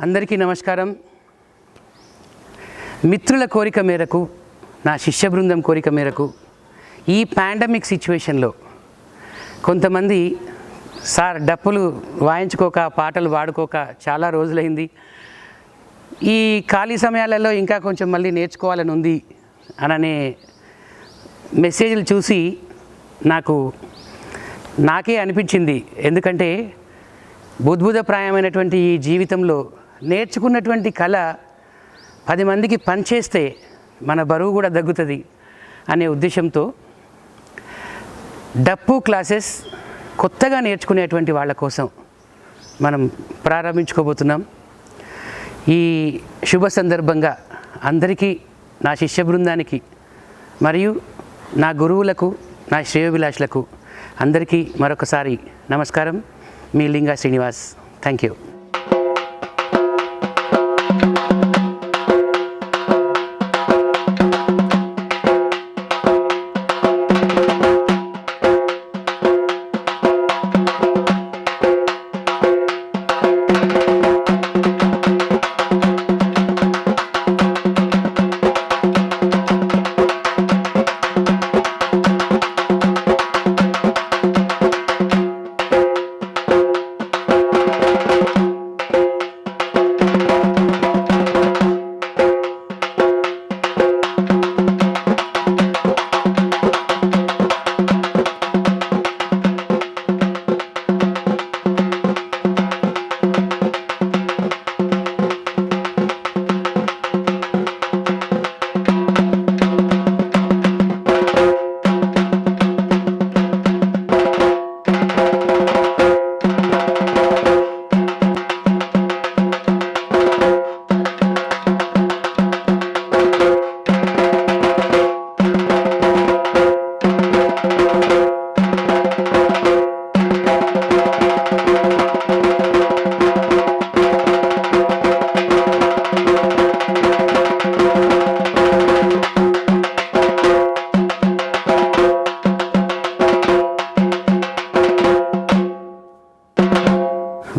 అందరికీ నమస్కారం. మిత్రుల కోరిక మేరకు, నా శిష్య బృందం కోరిక మేరకు ఈ పాండమిక్ సిచ్యువేషన్లో కొంతమంది సార్ డప్పులు వాయించుకోక, పాటలు పాడుకోక చాలా రోజులైంది, ఈ ఖాళీ సమయాలలో ఇంకా కొంచెం మళ్ళీ నేర్చుకోవాలని ఉంది అననే మెసేజ్లు చూసి నాకే అనిపించింది. ఎందుకంటే బుద్భుతప్రాయమైనటువంటి ఈ జీవితంలో నేర్చుకున్నటువంటి కళ 10 మందికి పనిచేస్తే మన బరువు కూడా తగ్గుతుంది అనే ఉద్దేశంతో డప్పు క్లాసెస్ కొత్తగా నేర్చుకునేటువంటి వాళ్ళ కోసం మనం ప్రారంభించుకోబోతున్నాం. ఈ శుభ సందర్భంగా అందరికీ, నా శిష్య బృందానికి మరియు నా గురువులకు, నా శ్రేయోభిలాషులకు అందరికీ మరొకసారి నమస్కారం. మీ Linga Srinivas. Thank you.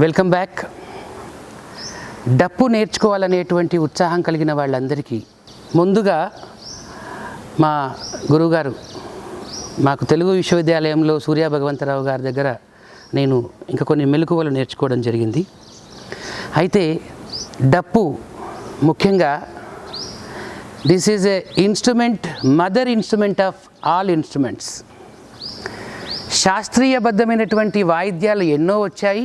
Welcome back. డప్పు నేర్చుకోవాలనేటువంటి ఉత్సాహం కలిగిన వాళ్ళందరికీ ముందుగా మా గురువుగారు, మాకు తెలుగు విశ్వవిద్యాలయంలో సూర్య భగవంతరావు గారి దగ్గర నేను ఇంకా కొన్ని మెలకువలు నేర్చుకోవడం జరిగింది. అయితే డప్పు ముఖ్యంగా this is a instrument, mother instrument of all instruments. శాస్త్రీయబద్ధమైనటువంటి వాయిద్యాలు ఎన్నో వచ్చాయి,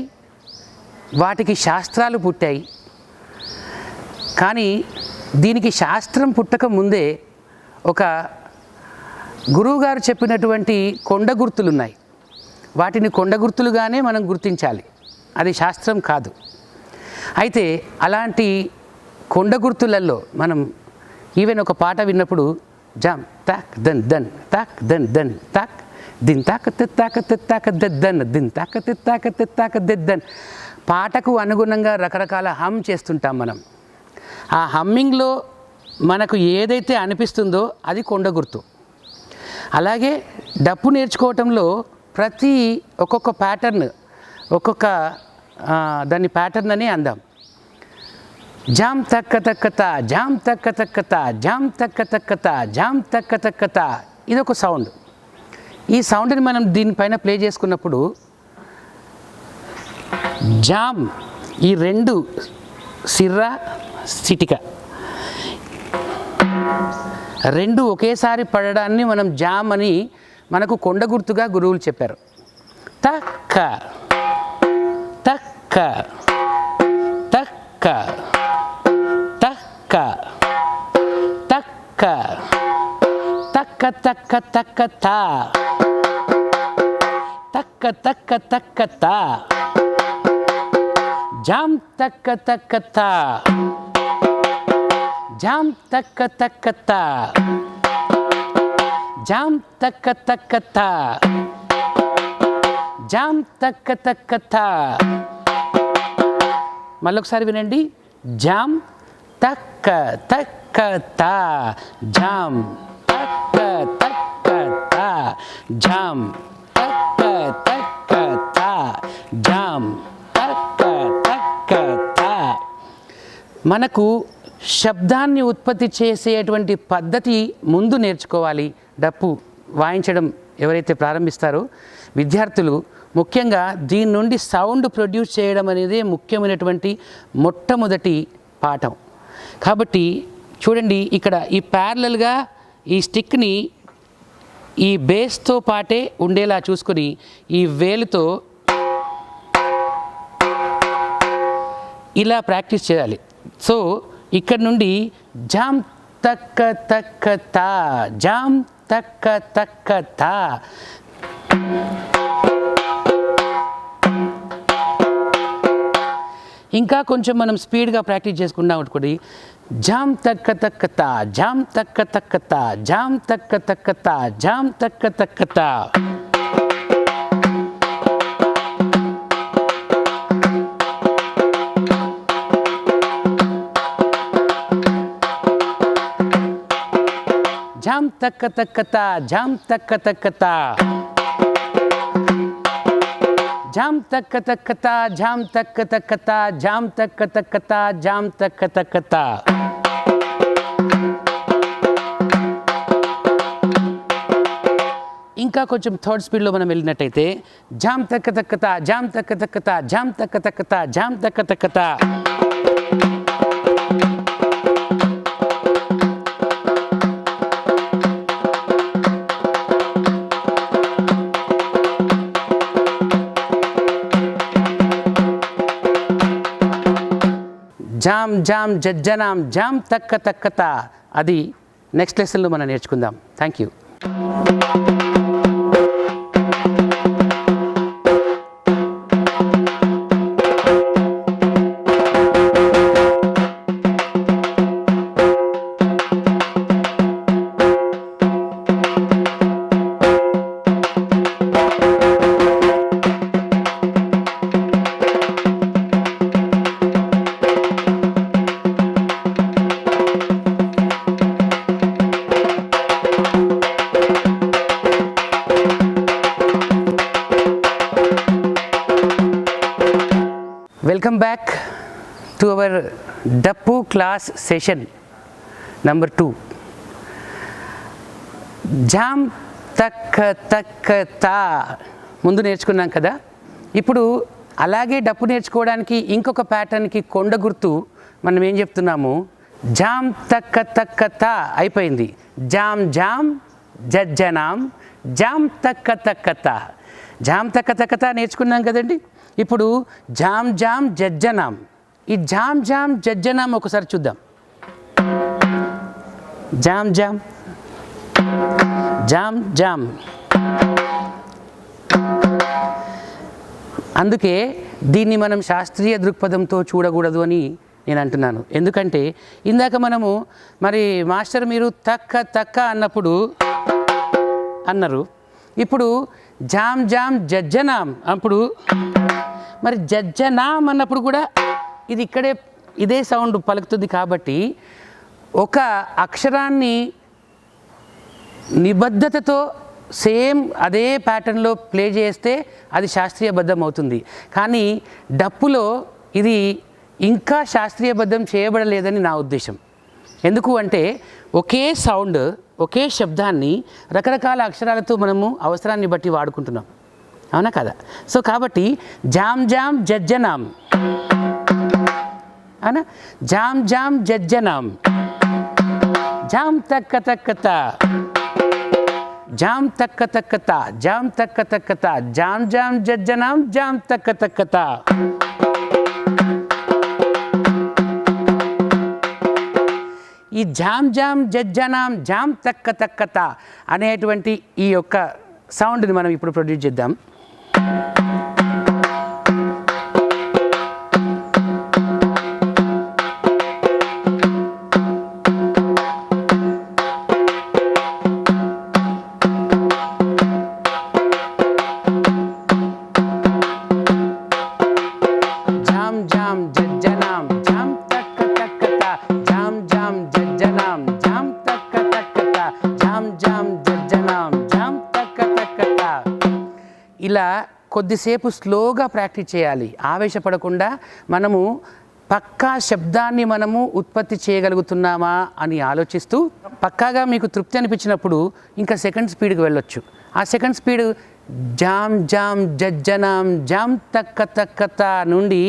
వాటికి శాస్త్రాలు పుట్టాయి. కానీ దీనికి శాస్త్రం పుట్టక ముందే ఒక గురువుగారు చెప్పినటువంటి కొండ గుర్తులు ఉన్నాయి. వాటిని కొండ గుర్తులుగానే మనం గుర్తించాలి, అది శాస్త్రం కాదు. అయితే అలాంటి కొండ గుర్తులలో మనం ఈవెన్ ఒక పాట విన్నప్పుడు జామ్ తాక్ దన్ దన్ తాక్ దన్ దన్ తాక్ దిన్ తాక తాక తాక దన్ దిన్ తాక తాక తాక దన్, పాటకు అనుగుణంగా రకరకాల హమ్ చేస్తుంటాం మనం. ఆ హమ్మింగ్లో మనకు ఏదైతే అనిపిస్తుందో అది కొండ గుర్తు. అలాగే డప్పు నేర్చుకోవటంలో ప్రతి ఒక్కొక్క ప్యాటర్న్, ఒక్కొక్క దాన్ని ప్యాటర్న్ అని అందాం. జామ్ తక్క తక్కత, జామ్ తక్క తక్కత, జామ్ తక్క తక్కత, జామ్ తక్క తక్కత, ఇదొక సౌండ్. ఈ సౌండ్ని మనం దీనిపైన ప్లే చేసుకున్నప్పుడు జామ్, ఈ రెండు సిర్ర సిటిక రెండు ఒకేసారి పడడాన్ని మనం జామ్ అని మనకు కొండ గుర్తుగా గురువులు చెప్పారు. తక్క తక్క తక్క తక్క తక్క తక్క తక్క తక్క తా తక్క తక్క తక్క తా జామ్ తక్క తక్క తా జామ్ తక్క తక్క తా జామ్ తక్క తక్క తా జామ్ తక్క తక్క తా. మళ్ళొకసారి వినండి. జామ్ తక్క తక్క తా, జామ్ తక్క తక్క తా, జామ్ తక్క తక్క తా, జామ్ తక్క తక్క తా. మనకు శబ్దాన్ని ఉత్పత్తి చేసేటువంటి పద్ధతి ముందు నేర్చుకోవాలి. డప్పు వాయించడం ఎవరైతే ప్రారంభిస్తారో విద్యార్థులు ముఖ్యంగా దీని నుండి సౌండ్ ప్రొడ్యూస్ చేయడం అనేది ముఖ్యమైనటువంటి మొట్టమొదటి పాఠం. కాబట్టి చూడండి, ఇక్కడ ఈ ప్యారలల్గా ఈ స్టిక్ని ఈ బేస్తో పాటే ఉండేలా చూసుకొని ఈ వేలుతో ఇలా ప్రాక్టీస్ చేయాలి. సో ఇక్కడ నుండి జామ్ తక్క తక్క తా, జామ్ తక్క తక్క తా. ఇంకా కొంచెం మనం స్పీడ్గా ప్రాక్టీస్ చేసుకున్నాం అనుకోండి. జామ్ తక్క తక్క తా, జామ్ తక్క తక్క తా, జామ్ తక్క తక్క తా, జామ్ తక్క తక్క తా. జామ్ తక్క తక్క తా, జామ్ తక్క తక్క తా, జామ్ తక్క తక్క తా, జామ్ తక్క తక్క తా, జామ్ తక్క తక్క తా, జామ్ తక్క తక్క తా. ఇంకా కొంచెం థర్డ్ స్పీడ్లో మనం వెళ్ళినట్టయితే జామ్ తక్క తక్క తా, జామ్ తక్క తక్క తా, జామ్ తక్క తక్క తా, జామ్ తక్క తక్క తా. జామ్ జామ్ జజ్జనాం జామ్ తక్క తక్కత, అది నెక్స్ట్ లెసన్లో మనం నేర్చుకుందాం. Thank you. Welcome back to our Dappu class session number 2. Jam తక్క తక్క తా ముందు నేర్చుకున్నాం కదా. ఇప్పుడు అలాగే డప్పు నేర్చుకోవడానికి ఇంకొక ప్యాటర్న్కి కొండ గుర్తు మనం ఏం చెప్తున్నాము, జామ్ తక్క తక్క తా అయిపోయింది. జామ్ జామ్ జజ్జనాం జామ్ తక్క తక్క తా. జామ్ తక్క తక్క తా నేర్చుకున్నాం కదండి. ఇప్పుడు జామ్ జామ్ జజ్జనాం. ఈ జామ్ జామ్ జజ్జనాం ఒకసారి చూద్దాం. Jam jam jam jam. అందుకే దీన్ని మనం శాస్త్రీయ దృక్పథంతో చూడకూడదు అని నేను అంటున్నాను. ఎందుకంటే ఇందాక మనము మరి మాస్టర్ మీరు తక్క తక్క అన్నప్పుడు అన్నారు. ఇప్పుడు జామ్ జామ్ జజ్జనాం అప్పుడు మరి జజ్జనాం అన్నప్పుడు కూడా ఇది ఇదే సౌండ్ పలుకుతుంది. కాబట్టి ఒక అక్షరాన్ని నిబద్ధతతో సేమ్ అదే ప్యాటర్న్లో ప్లే చేస్తే అది శాస్త్రీయబద్ధం అవుతుంది. కానీ డప్పులో ఇది ఇంకా శాస్త్రీయబద్ధం చేయబడలేదని నా ఉద్దేశం. ఎందుకు అంటే ఒకే సౌండ్, ఒకే శబ్దాన్ని రకరకాల అక్షరాలతో మనము అవసరాన్ని బట్టి వాడుకుంటున్నాం, అవునా కదా? సో కాబట్టి జామ్ జామ్ జజ్జనాం, అవునా? జామ్ జామ్ జజ్జనాం, జామ్ తక్క తక్కత, జామ్ తక్క తక్కత, జామ్ తక్క తక్కత, జామ్ జామ్ జజ్జనాం, జామ్ తక్క తక్కత. ఈ జామ్ జామ్ జజ్జనాం జామ్ తక్క తక్కత అనేటువంటి ఈ యొక్క సౌండ్ని మనం ఇప్పుడు ప్రొడ్యూస్ చేద్దాం. జామ్ జామ్ జజ్జనాం జామ్ తక్క తక్కత, జామ్ జామ్ జజ్జనాం జామ్ తక్క తక్కత, జామ్ జామ్ జజ్జనాం జామ్ తక్క తక్కత. ఇలా కొద్దిసేపు స్లోగా ప్రాక్టీస్ చేయాలి. ఆవేశపడకుండా మనము పక్కా శబ్దాన్ని మనము ఉత్పత్తి చేయగలుగుతున్నామా అని ఆలోచిస్తూ పక్కాగా మీకు తృప్తి అనిపించినప్పుడు ఇంకా సెకండ్ స్పీడ్కి వెళ్ళొచ్చు. ఆ సెకండ్ స్పీడ్ జామ్ జామ్ జజ్జనాం జామ్ తక్క తక్కత నుండి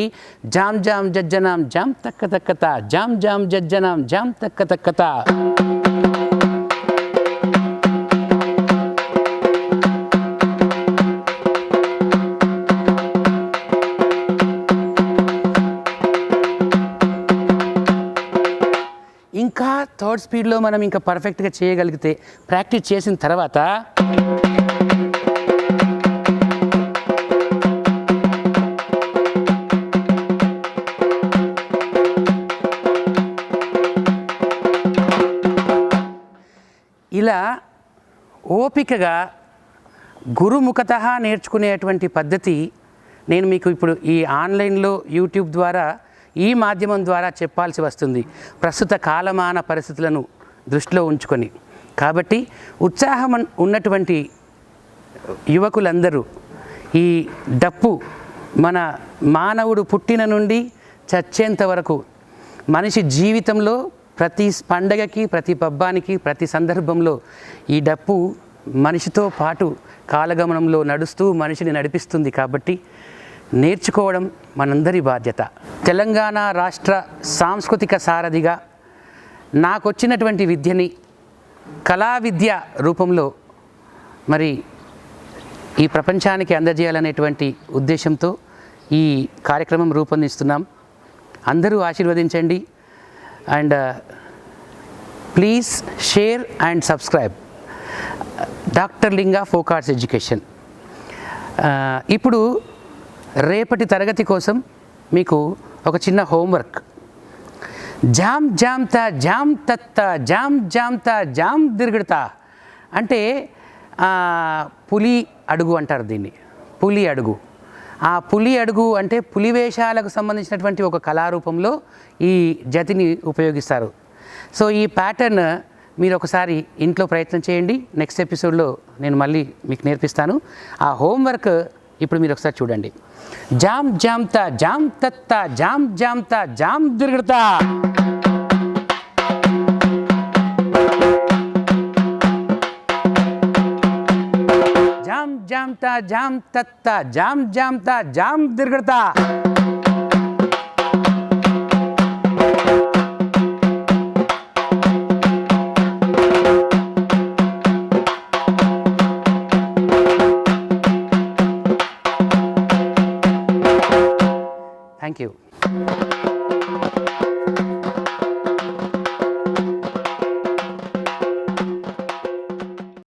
జామ్ జామ్ జజ్జనాం జామ్ తక్క తక్కత, జామ్ జామ్ జజ్జనాం జామ్ తక్క తక్కత. ఇంకా థర్డ్ స్పీడ్లో మనం ఇంకా పర్ఫెక్ట్గా చేయగలిగితే ప్రాక్టీస్ చేసిన తర్వాత ఇలా ఓపికగా గురుముఖతః నేర్చుకునేటువంటి పద్ధతి నేను మీకు ఇప్పుడు ఈ ఆన్లైన్లో యూట్యూబ్ ద్వారా ఈ మాధ్యమం ద్వారా చెప్పాల్సి వస్తుంది, ప్రస్తుత కాలమాన పరిస్థితులను దృష్టిలో ఉంచుకొని. కాబట్టి ఉత్సాహం ఉన్నటువంటి యువకులందరూ ఈ డప్పు మన మానవుడు పుట్టిన నుండి చచ్చేంత వరకు మనిషి జీవితంలో ప్రతి పండగకి, ప్రతి పబ్బానికి, ప్రతి సందర్భంలో ఈ డప్పు మనిషితో పాటు కాలగమనంలో నడుస్తూ మనిషిని నడిపిస్తుంది. కాబట్టి నేర్చుకోవడం మనందరి బాధ్యత. తెలంగాణ రాష్ట్ర సాంస్కృతిక సారథిగా నాకు వచ్చినటువంటి విద్యని కళా విద్య రూపంలో మరి ఈ ప్రపంచానికి అందజేయాలనేటువంటి ఉద్దేశంతో ఈ కార్యక్రమం రూపొందిస్తున్నాం. అందరూ ఆశీర్వదించండి. And please share and subscribe doctor Linga folk arts education. ఇప్పుడు రేపటి తరగతి కోసం మీకు ఒక చిన్న హోంవర్క్. జామ్ జామ్తా జామ్ తత్త జామ్ జామ్తా జామ్ దిర్గడతా అంటే పులి అడుగు అంటారు దీన్ని, పులి అడుగు. ఆ పులి అడుగు అంటే పులి వేషాలకు సంబంధించినటువంటి ఒక కళారూపంలో ఈ జతిని ఉపయోగిస్తారు. సో ఈ ప్యాటర్న్ మీరు ఒకసారి ఇంట్లో ప్రయత్నం చేయండి. నెక్స్ట్ ఎపిసోడ్లో నేను మళ్ళీ మీకు నేర్పిస్తాను. ఆ హోంవర్క్ ఇప్పుడు మీరు ఒకసారి చూడండి. జామ్ జామ్తా జామ్ తత్తా జామ్ జామ్తా జామ్ దిర్గడతా. జామ్ జామ్తా జామ్ తత్తా జామ్ జామ్తా జామ్ దిర్గడతా. Thank you.